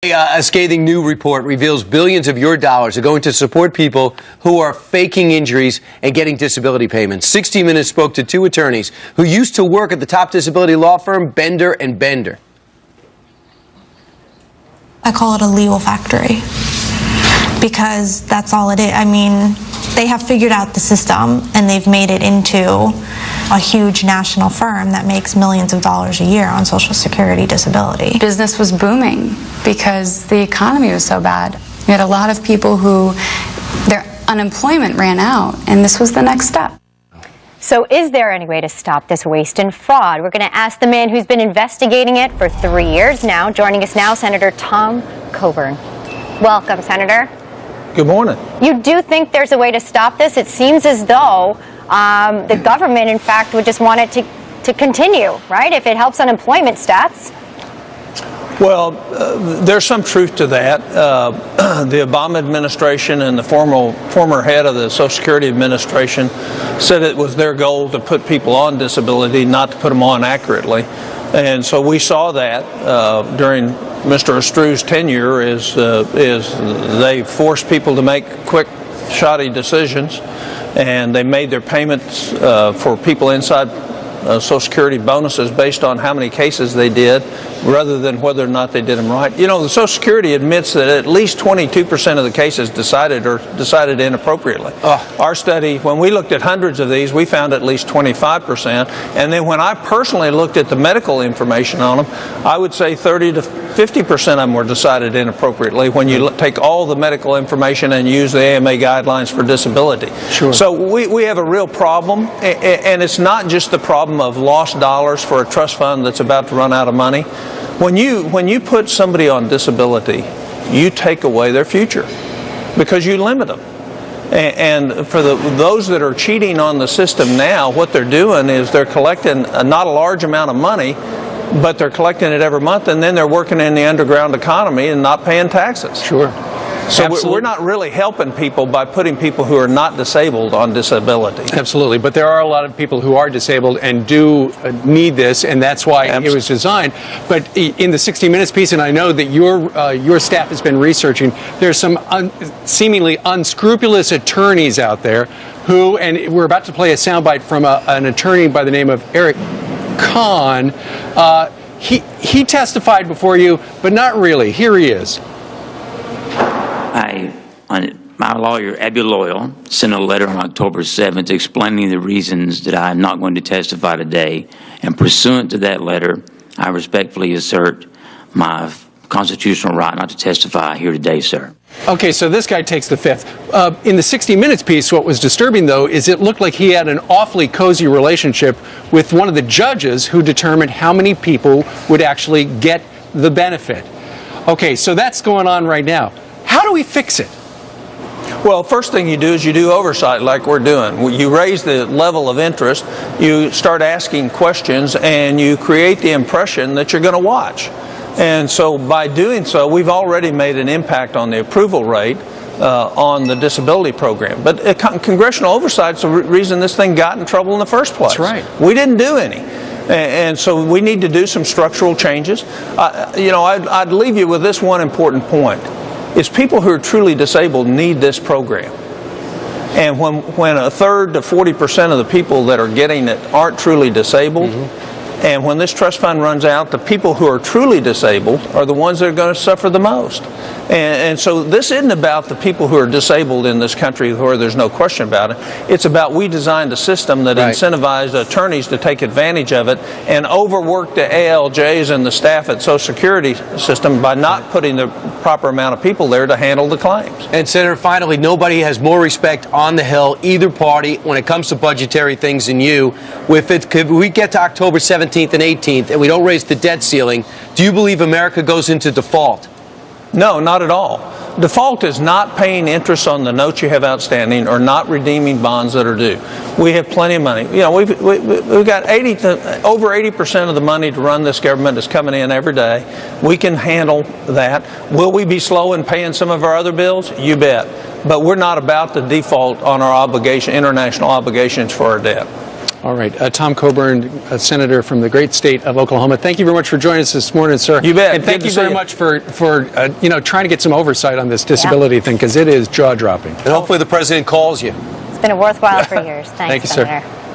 A scathing new report reveals billions of your dollars are going to support people who are faking injuries and getting disability payments. 60 Minutes spoke to two attorneys who used to work at the top disability law firm Bender and Bender. I call it a legal factory because that's all it is. I mean, they have figured out the system and they've made it into a huge national firm that makes millions of dollars a year on Social Security disability. Business was booming because the economy was so bad. We had a lot of people who their unemployment ran out, and this was the next step. So is there any way to stop this waste and fraud? We're going to ask the man who's been investigating it for 3 years now. Joining us now, Senator Tom Coburn. Welcome, Senator. Good morning. You do think there's a way to stop this? It seems as though the government, in fact, would just want it to continue, right? If it helps unemployment stats. Well, there's some truth to that. The Obama administration and the former head of the Social Security Administration said it was their goal to put people on disability, not to put them on accurately. And so we saw that during Mr. Astru's tenure is they forced people to make quick, shoddy decisions, and they made their payments for people inside Social Security bonuses based on how many cases they did rather than whether or not they did them right. You know, the Social Security admits that at least 22% of the cases decided inappropriately. Our study, when we looked at hundreds of these, we found at least 25%. And then when I personally looked at the medical information on them, I would say 30 to 50% of them were decided inappropriately when you take all the medical information and use the AMA guidelines for disability. Sure. So we have a real problem, and it's not just the problem of lost dollars for a trust fund that's about to run out of money. When you put somebody on disability, you take away their future because you limit them. And for those that are cheating on the system now, what they're doing is they're collecting not a large amount of money, but they're collecting it every month, and then they're working in the underground economy and not paying taxes. Sure. So we're not really helping people by putting people who are not disabled on disability. Absolutely, but there are a lot of people who are disabled and do need this, and that's why it was designed. But in the 60 Minutes piece, and I know that your staff has been researching, there's some seemingly unscrupulous attorneys out there who, and we're about to play a soundbite from an attorney by the name of Eric Kahn. He testified before you, but not really. Here he is. My lawyer, Abby Loyal, sent a letter on October 7th explaining the reasons that I am not going to testify today. And pursuant to that letter, I respectfully assert my constitutional right not to testify here today, sir. Okay, so this guy takes the fifth. In the 60 Minutes piece, what was disturbing, though, is it looked like he had an awfully cozy relationship with one of the judges who determined how many people would actually get the benefit. Okay, so that's going on right now. How do we fix it? Well, first thing you do is you do oversight like we're doing. You raise the level of interest, you start asking questions, and you create the impression that you're going to watch. And so by doing so, we've already made an impact on the approval rate on the disability program. But congressional oversight's the reason this thing got in trouble in the first place. That's right. We didn't do any. And so we need to do some structural changes. I'd leave you with this one important point. Is people who are truly disabled need this program. And when a third to 40% of the people that are getting it aren't truly disabled, and when this trust fund runs out, the people who are truly disabled are the ones that are going to suffer the most. And so this isn't about the people who are disabled in this country where there's no question about it. It's about we designed a system that incentivized attorneys to take advantage of it and overwork the ALJs and the staff at Social Security system by not putting the proper amount of people there to handle the claims. And Senator, finally, nobody has more respect on the Hill, either party, when it comes to budgetary things than you. If we get to October 17th and 18th and we don't raise the debt ceiling, do you believe America goes into default? No, not at all. Default is not paying interest on the notes you have outstanding or not redeeming bonds that are due. We have plenty of money. You know, we've got over 80% of the money to run this government is coming in every day. We can handle that. Will we be slow in paying some of our other bills? You bet. But we're not about to default on our international obligations for our debt. All right. Tom Coburn, a senator from the great state of Oklahoma. Thank you very much for joining us this morning, sir. You bet. And thank Good you to very see much for trying to get some oversight on this disability thing, because it is jaw-dropping. And hopefully the president calls you. It's been a worthwhile 3 years. Thanks, Thank you, sir. Senator.